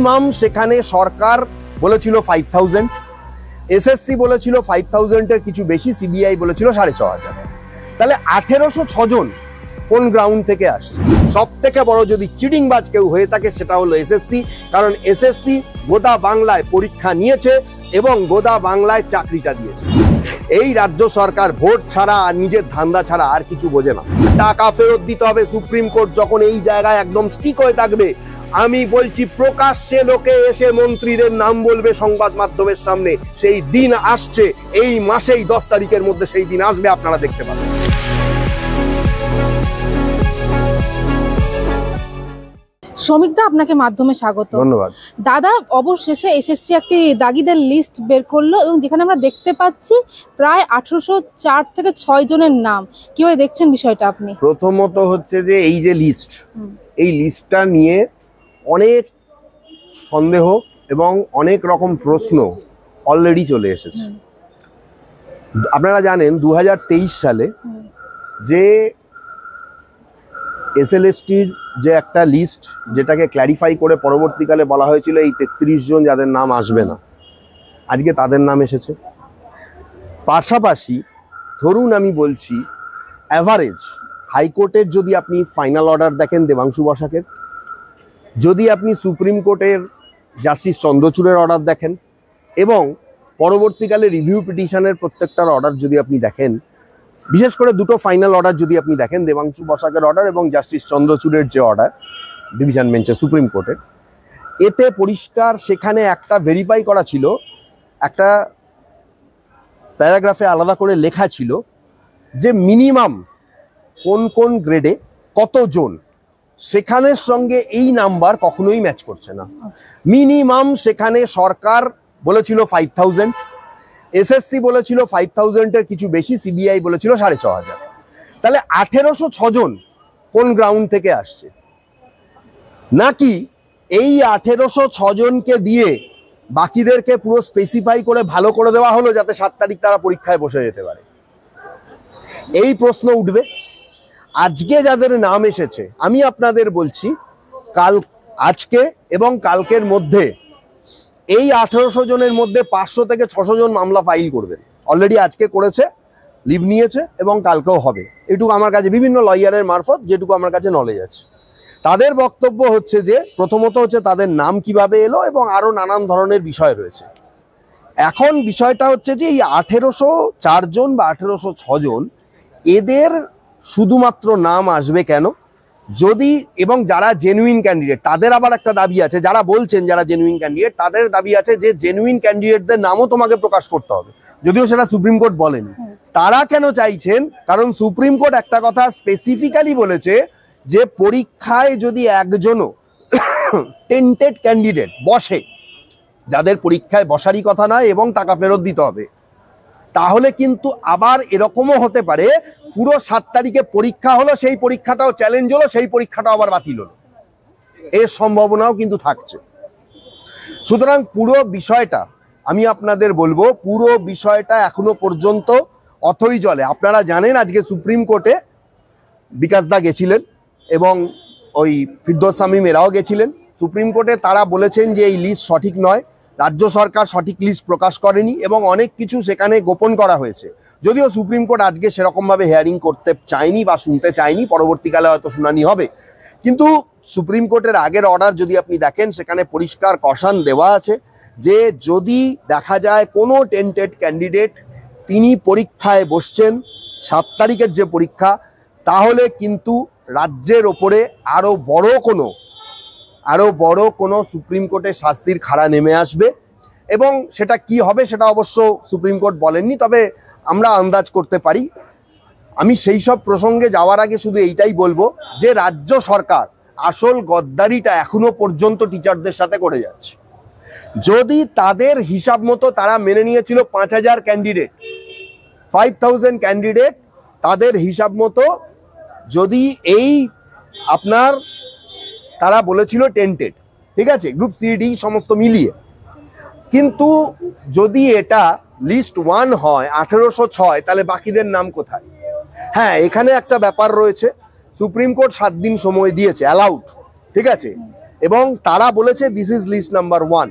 Minimum সেখানে সরকার বলেছিল 5000, SSC বলেছিল 5000 এর কিছু বেশি, সিবিআই বলেছিল 6500। তাহলে 1806 জন কোন গ্রাউন্ড থেকে আসছে? সব থেকে বড় যদি চিটিংবাজ কেউ হয়ে থাকে সেটা হলো এসএসসি, কারণ এসএসসি গোদা বাংলায় পরীক্ষা নিয়েছে এবং গোদা বাংলায় চাকরিটা দিয়েছে। এই রাজ্য সরকার ভোট ছাড়া আর নিজের ধান্দা ছাড়া আর কিছু বোঝে না। টাকা ফেরত দিতে হবে। সুপ্রিম কোর্ট যখন এই জায়গায় একদম স্টিক হয়ে থাকবে, আমি বলছি প্রকাশ্যে লোকে এসে মন্ত্রীদের নাম বলবে সংবাদ মাধ্যমের সামনে, সেই দিন আসছে। এই মাসেই 10 তারিখের মধ্যে সেই দিন আসবে, আপনারা দেখতে পাবেন। শ্রমিকদা, আপনাকে মাধ্যমে স্বাগত। ধন্যবাদ দাদা। অবশেষে এসএসসি একটি দাগিদের লিস্ট বের করলো এবং যেখানে আমরা দেখতে পাচ্ছি প্রায় 1804 থেকে 6 জনের নাম। কিভাবে দেখছেন বিষয়টা আপনি? প্রথমত হচ্ছে যে এই যে লিস্ট, এই লিস্টটা নিয়ে অনেক সন্দেহ এবং অনেক রকম প্রশ্ন অলরেডি চলে এসেছে। আপনারা জানেন 2023 সালে যে এসএলএসটির যে একটা লিস্ট, যেটাকে ক্ল্যারিফাই করে পরবর্তীকালে বলা হয়েছিল এই 33 জন যাদের নাম আসবে না, আজকে তাদের নাম এসেছে। পাশাপাশি ধরুন আমি বলছি অ্যাভারেজ হাইকোর্টের যদি আপনি ফাইনাল অর্ডার দেখেন দেবাংশু বসাকের, যদি আপনি সুপ্রিম কোর্টের জাস্টিস চন্দ্রচূড়ের অর্ডার দেখেন এবং পরবর্তীকালে রিভিউ পিটিশনের প্রত্যেকটার অর্ডার যদি আপনি দেখেন, বিশেষ করে দুটো ফাইনাল অর্ডার যদি আপনি দেখেন, দেবাংশু বসাকের অর্ডার এবং জাস্টিস চন্দ্রচূড়ের যে অর্ডার ডিভিশন বেঞ্চে সুপ্রিম কোর্টের, এতে পরিষ্কার সেখানে একটা ভেরিফাই করা ছিল, একটা প্যারাগ্রাফে আলাদা করে লেখা ছিল যে মিনিমাম কোন কোন গ্রেডে কতজন, সেখানের সঙ্গে এই নাম্বার কখনোই ম্যাচ করছে না। মিনিমাম সেখানে সরকার বলেছিল 5000, এসএসসি বলেছিল 5000 এর কিছু বেশি, সিবিআই বলেছিল 6500। তাহলে 1806 জন কোন গ্রাউন্ড থেকে আসছে? নাকি এই 1806 জনকে দিয়ে বাকিদেরকে পুরো স্পেসিফাই করে ভালো করে দেওয়া হলো যাতে 7 তারিখ তারা পরীক্ষায় বসে যেতে পারে? এই প্রশ্ন উঠবে। আজকে যাদের নাম এসেছে আমি আপনাদের বলছি, আজকে এবং কালকের মধ্যে এই 1800 জনের মধ্যে 500 থেকে 600 জন মামলা ফাইল করবেন। অলরেডি আজকে করেছে, লিভ নিয়েছে এবং কালকেও হবে। এটুকু আমার কাছে বিভিন্ন লয়ারের মারফত যেটুকু আমার কাছে নলেজ আছে। তাদের বক্তব্য হচ্ছে যে প্রথমত হচ্ছে তাদের নাম কিভাবে এলো এবং আরো নানান ধরনের বিষয় রয়েছে। এখন বিষয়টা হচ্ছে যে এই 1804 জন বা 1806 জন, এদের শুধুমাত্র নাম আসবে কেন? যদি এবং যারা জেনুইন ক্যান্ডিডেট তাদের আবার একটা দাবি আছে, যারা বলছেন যারা জেনুইন ক্যান্ডিডেট তাদের দাবি আছে যে জেনুইন ক্যান্ডিডেটদের নামও তোমাকে প্রকাশ করতে হবে, যদিও সেটা সুপ্রিম কোর্ট বলেনি। তারা কেন চাইছেন? কারণ সুপ্রিম কোর্ট একটা কথা স্পেসিফিক্যালি বলেছে যে পরীক্ষায় যদি একজনও টেন্টেড ক্যান্ডিডেট বসে, যাদের পরীক্ষায় বসারই কথা নয় এবং টাকা ফেরত দিতে হবে, তাহলে কিন্তু আবার এরকমও হতে পারে পুরো 7 তারিখে পরীক্ষা হলো, সেই পরীক্ষাটাও চ্যালেঞ্জ হলো, সেই পরীক্ষাটাও আবার বাতিল হলো। এর সম্ভাবনাও কিন্তু থাকছে। সুতরাং পুরো বিষয়টা আমি আপনাদের বলবো, পুরো বিষয়টা এখনো পর্যন্ত অথই জলে। আপনারা জানেন আজকে সুপ্রিম কোর্টে বিকাশ দা গেছিলেন এবং ওই ফিরদৌস শামীম এরাও গেছিলেন। সুপ্রিম কোর্টে তারা বলেছেন যে এই লিস্ট সঠিক নয়, রাজ্য সরকার সঠিক লিস্ট প্রকাশ করেনি এবং অনেক কিছু সেখানে গোপন করা হয়েছে। যদিও সুপ্রিম কোর্ট আজকে সেরকমভাবে হিয়ারিং করতে চায়নি বা শুনতে চায়নি, পরবর্তীকালে হয়তো শুনানি হবে। কিন্তু সুপ্রিম কোর্টের আগের অর্ডার যদি আপনি দেখেন, সেখানে পরিষ্কার কশন দেওয়া আছে যে যদি দেখা যায় কোনো টেন্টেড ক্যান্ডিডেট তিনি পরীক্ষায় বসছেন 7 তারিখের যে পরীক্ষা, তাহলে কিন্তু রাজ্যের ওপরে আরো বড় কোনো সুপ্রিম কোর্টের শাস্তির খাড়া নেমে আসবে। এবং সেটা কি হবে সেটা অবশ্য সুপ্রিম কোর্ট বলেননি, তবে আমরা আন্দাজ করতে পারি। আমি সেই সব প্রসঙ্গে যাওয়ার আগে শুধু এইটাই বলবো যে রাজ্য সরকার আসল গদ্দারিটা এখনো পর্যন্ত টিচারদের সাথে করে যাচ্ছে। যদি তাদের হিসাব মতো তারা মেনে নিয়েছিল 5000 ক্যান্ডিডেট, 5000 ক্যান্ডিডেট, তাদের হিসাব মতো যদি এই আপনার তারা বলেছিল টেন্টেড, ঠিক আছে, গ্রুপ সি ডি সমস্ত মিলিয়ে, কিন্তু যদি এটা লিস্ট 1 হয় 1806, তাহলে বাকিদের নাম কোথায়? হ্যাঁ, এখানে একটা ব্যাপার রয়েছে। সুপ্রিম কোর্ট 7 দিন সময় দিয়েছে, অ্যালাউড, ঠিক আছে, এবং তারা বলেছে দিস ইজ লিস্ট নাম্বার 1।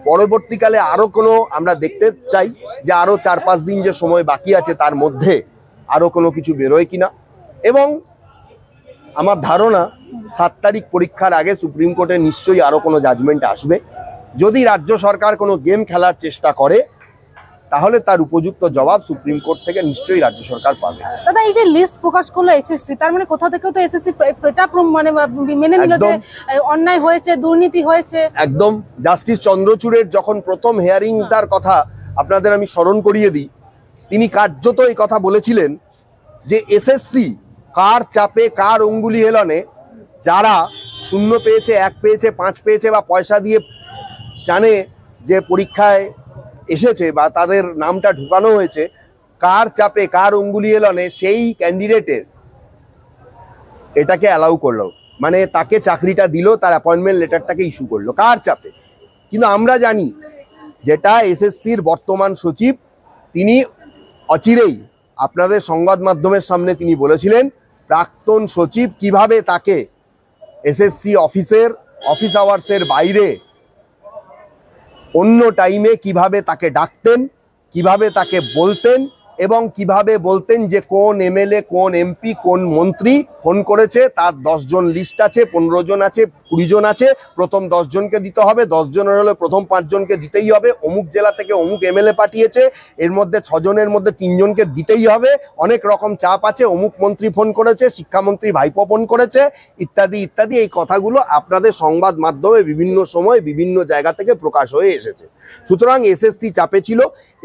পরবর্তীকালে আরো কোনো আমরা দেখতে চাই যে আরো 4-5 দিন যে সময় বাকি আছে তার মধ্যে আরো কোনো কিছু বেরোয় কিনা। এবং আমার ধারণা 7 তারিখ পরীক্ষার আগে সুপ্রিম কোর্টে নিশ্চয়ই আরো কোনো জাজমেন্ট আসবে। যদি রাজ্য সরকার কোনো গেম খেলার চেষ্টা করে তাহলে তার উপযুক্ত জবাব সুপ্রিম কোর্ট থেকে নিশ্চয়ই রাজ্য সরকার পাবে। দাদা এই যে লিস্ট প্রকাশ করলো এসএসসি, তার মানে কোথা থেকেও তো এসএসসি এটা মানে মেনে নিল যে অন্যায় হয়েছে, দুর্নীতি হয়েছে। একদম। জাস্টিস চন্দ্রচূড়ের যখন প্রথম হিয়ারিংটার কথা আপনাদের আমি স্মরণ করিয়ে দিই, তিনি কার্যত এই কথা বলেছিলেন যে এসএসসি কার চাপে কার অঙ্গুলি হেলনে যারা 0 পেয়েছে, 1 পেয়েছে, 5 পেয়েছে বা পয়সা দিয়ে জানে যে পরীক্ষায় এসেছে বা তাদের নামটা ঢুকানো হয়েছে, কার চাপে কার অঙ্গুলি হেলনে সেই ক্যান্ডিডেটের এটাকে অ্যালাউ করলো, মানে তাকে চাকরিটা দিল, তার অ্যাপয়েন্টমেন্ট লেটারটাকে ইস্যু করলো কার চাপে। কিন্তু আমরা জানি যেটা এসএসসির বর্তমান সচিব তিনি অচিরেই আপনাদের সংবাদ মাধ্যমের সামনে তিনি বলেছিলেন প্রাক্তন সচিব কিভাবে তাকে এসএসসি অফিস আওয়ার্সের বাইরে অন্য টাইমে কিভাবে তাকে ডাকতেন, কিভাবে তাকে বলতেন এবং কিভাবে বলতেন যে কোন এমএলএ, কোন এমপি, কোন মন্ত্রী ফোন করেছে, তার 10 জন লিস্ট আছে, 15 জন আছে, 20 জন আছে, প্রথম 10 জনকে দিতে হবে, 10 জনের হলে প্রথম 5 জনকে দিতেই হবে, অমুক জেলা থেকে অমুক এমএলএ পাঠিয়েছে, এর মধ্যে 6 জনের মধ্যে 3 জনকে দিতেই হবে, অনেক রকম চাপ আছে, অমুক মন্ত্রী ফোন করেছে, শিক্ষামন্ত্রী ভাইপো ফোন করেছে, ইত্যাদি ইত্যাদি। এই কথাগুলো আপনাদের সংবাদ মাধ্যমে বিভিন্ন সময় বিভিন্ন জায়গা থেকে প্রকাশ হয়ে এসেছে। সুতরাং এসএসসি চাপে ছিল।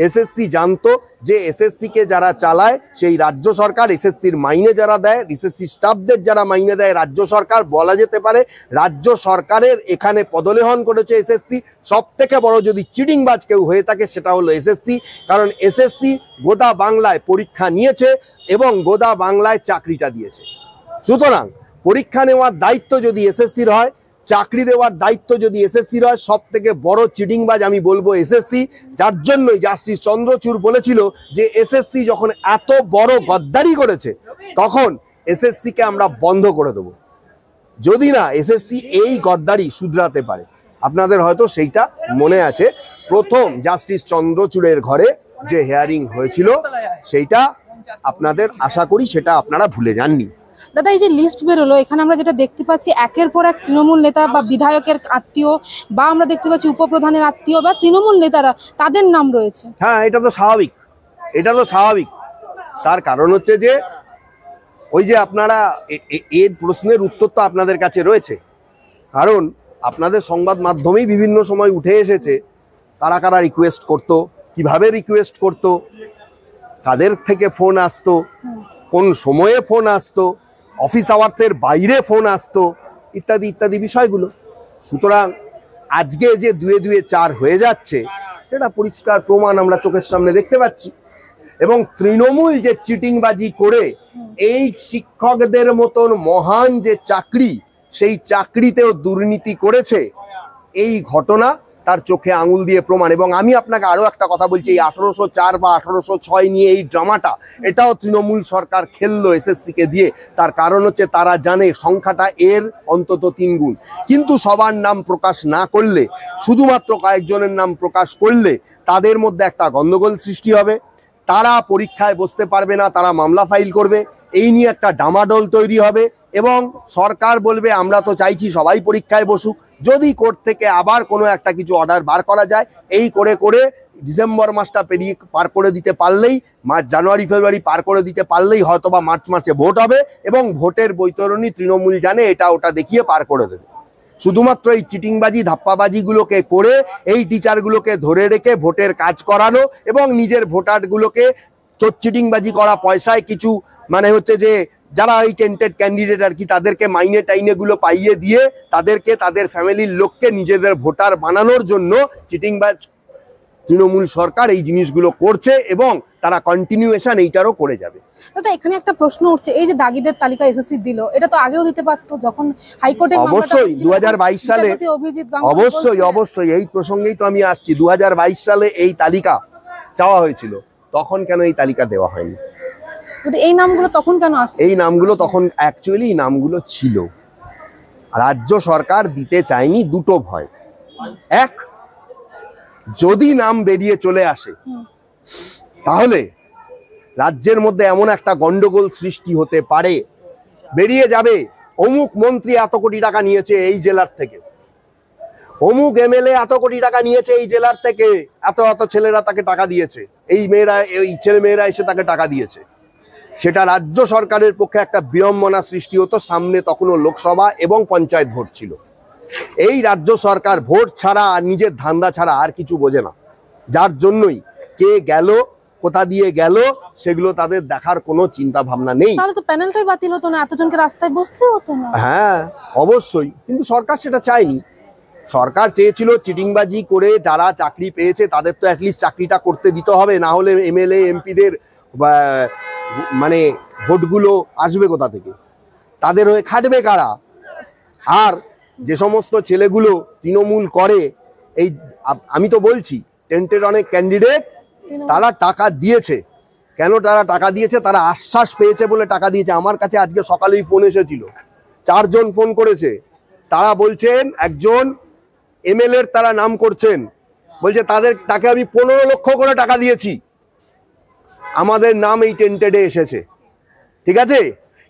এসএসসি জানতো যে এসএসসি কে যারা চালায় সেই রাজ্য সরকার, এসএসসির মাইনে যারা দেয়, এসএসসি স্টাফদের যারা মাইনে দেয় রাজ্য সরকার, বলা যেতে পারে রাজ্য সরকারের এখানে পদলেহন করেছে এসএসসি। সব থেকে বড় যদি চিটিংবাজ কেউ হয়ে থাকে সেটা হলো এসএসসি, কারণ এসএসসি গোদা বাংলায় পরীক্ষা নিয়েছে এবং গোদা বাংলায় চাকরিটা দিয়েছে। সুতরাং পরীক্ষা নেওয়ার দায়িত্ব যদি এসএসসির হয়, চাকরি দেওয়ার দায়িত্ব যদি এসএসসির হয়, সব থেকে বড় চিটিংবাজ আমি বলবো এসএসসি। যার জন্যই জাস্টিস চন্দ্রচূড় বলেছিল যে এসএসসি যখন এত বড় গদ্দারি করেছে তখন এসএসসি কে আমরা বন্ধ করে দেবো, যদি না এসএসসি এই গদ্দারি শুধরাতে পারে। আপনাদের হয়তো সেইটা মনে আছে, প্রথম জাস্টিস চন্দ্রচূড়ের ঘরে যে হিয়ারিং হয়েছিল সেইটা আপনাদের আশা করি সেটা আপনারা ভুলে যাননি। দাদা এই যে লিস্ট বেরোলো, এখানে আমরা যেটা দেখতে পাচ্ছি একের পর এক তৃণমূল নেতা বা বিধায়কের আত্মীয়, বা আমরা দেখতে পাচ্ছি উপপ্রধানের আত্মীয় বা তৃণমূল নেতারা, তাদের নাম রয়েছে। হ্যাঁ, এটা তো স্বাভাবিক, এটা তো স্বাভাবিক। তার কারণ হচ্ছে যে ওই যে আপনারা এর প্রশ্নের উত্তর তো আপনাদের কাছে রয়েছে, কারণ আপনাদের সংবাদ মাধ্যমেই বিভিন্ন সময় উঠে এসেছে কারা কারা রিকোয়েস্ট করতো, কিভাবে রিকোয়েস্ট করতো, কাদের থেকে ফোন আসতো, কোন সময়ে ফোন আসতো, অফিস আওয়ার্সের বাইরে ফোন আসতো, ইত্যাদি ইত্যাদি বিষয়গুলো। সুতরাং আজকে যে 2-2 4 হয়ে যাচ্ছে সেটা পরিষ্কার প্রমাণ আমরা চোখের সামনে দেখতে পাচ্ছি। এবং তৃণমূল যে চিটিংবাজি করে এই শিক্ষকদের মতন মহান যে চাকরি, সেই চাকরিতেও দুর্নীতি করেছে, এই ঘটনা তার চোখে আঙুল দিয়ে প্রমাণ। এবং আমি আপনাকে আরো একটা কথা বলছি, এই 1804 বা 1806 নিয়ে এই ড্রামাটা, এটাও তৃণমূল সরকার খেললো এসএসসি কে দিয়ে। তার কারণ হচ্ছে তারা জানে সংখ্যাটা এর অন্তত 3 গুণ। কিন্তু সবার নাম প্রকাশ না করলে, শুধুমাত্র কয়েকজনের নাম প্রকাশ করলে তাদের মধ্যে একটা গন্ডগোল সৃষ্টি হবে, তারা পরীক্ষায় বসতে পারবে না, তারা মামলা ফাইল করবে, এই নিয়ে একটা ডামাডোল তৈরি হবে। এবং সরকার বলবে আমরা তো চাইছি সবাই পরীক্ষায় বসুক, যদি কোর্ট থেকে আবার কোনো একটা কিছু অর্ডার বার করা যায়, এই করে করে ডিসেম্বর মাসটা পার করে দিতে পারলেই, জানুয়ারি ফেব্রুয়ারি পার করে দিতে পারলেই হয়তোবা মার্চ মাসে ভোট হবে এবং ভোটের বৈতরণী তৃণমূল জানে এটা ওটা দেখিয়ে পার করে দেবে। শুধুমাত্র এই চিটিংবাজি ধাপ্পাবাজিগুলোকে করে এই টিচারগুলোকে ধরে রেখে ভোটের কাজ করানো এবং নিজের ভোটারগুলোকে চিটিংবাজি করা পয়সায় কিছু মানে হচ্ছে যে যারা এই টেন্টেড ক্যান্ডিডেট আর কি, তাদেরকে মাইনে টাইনে গুলো পাইয়ে দিয়ে তাদেরকে তাদের ফ্যামিলির লোককে নিজেদের ভোটার বানানোর জন্য চিটিংবাজ তৃণমূল সরকার এই জিনিসগুলো করছে এবং তারা কন্টিনিউয়েশন এইটারও করে যাবে। দাদা এখানে একটা প্রশ্ন উঠছে, এই যে দাগিদের তালিকা এসএসসি দিল, এটা তো আগেও দিতে পারতো যখন হাইকোর্টে অবশ্যই 2022 সালে, অবশ্যই এই প্রসঙ্গেই তো আমি আসছি। 2022 সালে এই তালিকা চাওয়া হয়েছিল, তখন কেন এই তালিকা দেওয়া হয়নি? এই নামগুলো তখন কেন আসছে? এই নামগুলো তখন অ্যাকচুয়ালি নামগুলো ছিল, রাজ্য সরকার দিতে চায়নি দুটো ভয়। এক, যদি নাম বেরিয়ে চলে আসে তাহলে রাজ্যের মধ্যে এমন একটা গন্ডগোল সৃষ্টি হতে পারে, বেরিয়ে যাবে অমুক মন্ত্রী এত কোটি টাকা নিয়েছে এই জেলার থেকে, অমুক এমএলএ এত কোটি টাকা নিয়েছে এই জেলার থেকে, এত এত ছেলেরা তাকে টাকা দিয়েছে, এই মেয়েরা এই ছেলে মেয়েরা এসে তাকে টাকা দিয়েছে। সেটা রাজ্য সরকারের পক্ষে একটা বিড়ম্বনা সৃষ্টি হতো। সামনে তখনও লোকসভা এবং পঞ্চায়েত ভোট ছিল। এই রাজ্য সরকার ভোট ছাড়া আর নিজের ধান্দা ছাড়া আর কিছু বোঝে না, যার জন্যই কে গেল কোথা দিয়ে গেল সেগুলো তাদের দেখার কোনো চিন্তা ভাবনা নেই। তাহলে তো প্যানেলটাই বাতিল হতো না, এতজনকে রাস্তায় বসতে হতো না। হ্যাঁ অবশ্যই, কিন্তু সরকার সেটা চায়নি। সরকার চেয়েছিল চিটিংবাজি করে যারা চাকরি পেয়েছে তাদের তো অ্যাটলিস্ট চাকরিটা করতে দিতে হবে, না হলে এমএলএ এমপিদের মানে ভোটগুলো আসবে কোথা থেকে, তাদের হয়ে খাটবে কারা? আর যে সমস্ত ছেলেগুলো তৃণমূল করে, এই আমি তো বলছি টেন্টেড অনেক ক্যান্ডিডেট, তারা টাকা দিয়েছে। কেন তারা টাকা দিয়েছে? তারা আশ্বাস পেয়েছে বলে টাকা দিয়েছে। আমার কাছে আজকে সকালেই ফোন এসেছিল, 4 জন ফোন করেছে। তারা বলছেন একজন এমএলএ এর তারা নাম করছেন, বলছে তাকে আমি 15 লক্ষ করে টাকা দিয়েছি, আমাদের নাম এই টেন্টেডে এসেছে। ঠিক আছে,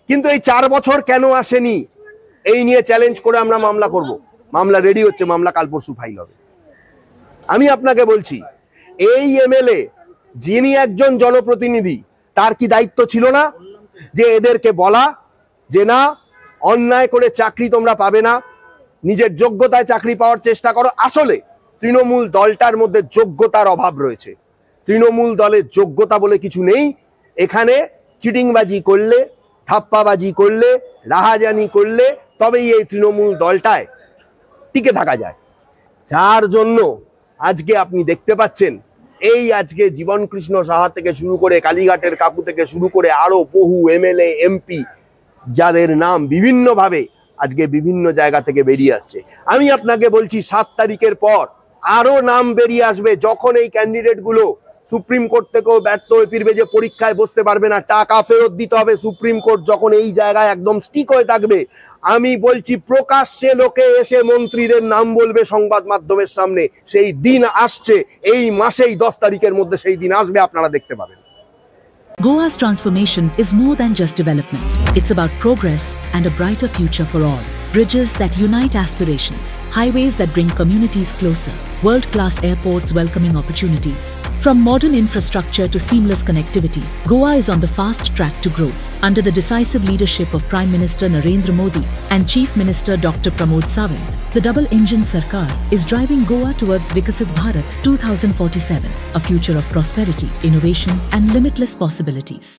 কিন্তু এই 4 বছর কেন আসেনি এই নিয়ে চ্যালেঞ্জ করে আমরা মামলা করব। মামলা রেডি হচ্ছে, মামলা কাল পরশু ফাইল হবে। আমি আপনাকে বলছি, এই এমএলএ যিনি একজন জনপ্রতিনিধি, তার কি দায়িত্ব ছিল না যে এদেরকে বলা যে না, অন্যায় করে চাকরি তোমরা পাবে না, নিজের যোগ্যতায় চাকরি পাওয়ার চেষ্টা করো। আসলে তৃণমূল দলটার মধ্যে যোগ্যতার অভাব রয়েছে। তৃণমূল দলের যোগ্যতা বলে কিছু নেই। এখানে চিটিংবাজি করলে, ধাপ্পাবাজি করলে, রাহাজানি করলে তবেই এই তৃণমূল দলটায় টিকে থাকা যায়। যার জন্য আজকে আপনি দেখতে পাচ্ছেন এই আজকে জীবন কৃষ্ণ সাহা থেকে শুরু করে কালীঘাটের কাকু থেকে শুরু করে আরো বহু এমএলএ এমপি যাদের নাম বিভিন্নভাবে আজকে বিভিন্ন জায়গা থেকে বেরিয়ে আসছে। আমি আপনাকে বলছি 7 তারিখের পর আরো নাম বেরিয়ে আসবে, যখন এই ক্যান্ডিডেট গুলো সুপ্রিম কোর্ট থেকেও ব্যর্থ হয়ে ফিরবে যে পরীক্ষায় বসতে পারবে না, টাকা ফেরত দিতে হবে। সুপ্রিম কোর্ট যখন এই জায়গায় একদম স্টিক হয়ে থাকবে, আমি বলছি প্রকাশ্যে লোকে এসে মন্ত্রীদের নাম বলবে সংবাদ মাধ্যমের সামনে। সেই দিন আসছে, এই মাসেই 10 তারিখের মধ্যে সেই দিন আসবে, আপনারা দেখতে পাবেন। Goa's transformation is more than just development. It's about progress and a brighter future for all. Bridges that unite aspirations, highways that bring communities closer, world-class airports welcoming opportunities. From modern infrastructure to seamless connectivity, Goa is on the fast track to growth. Under the decisive leadership of Prime Minister Narendra Modi and Chief Minister Dr. Pramod Sawant, the double-engine Sarkar is driving Goa towards Vikasit Bharat 2047, a future of prosperity, innovation and limitless possibilities.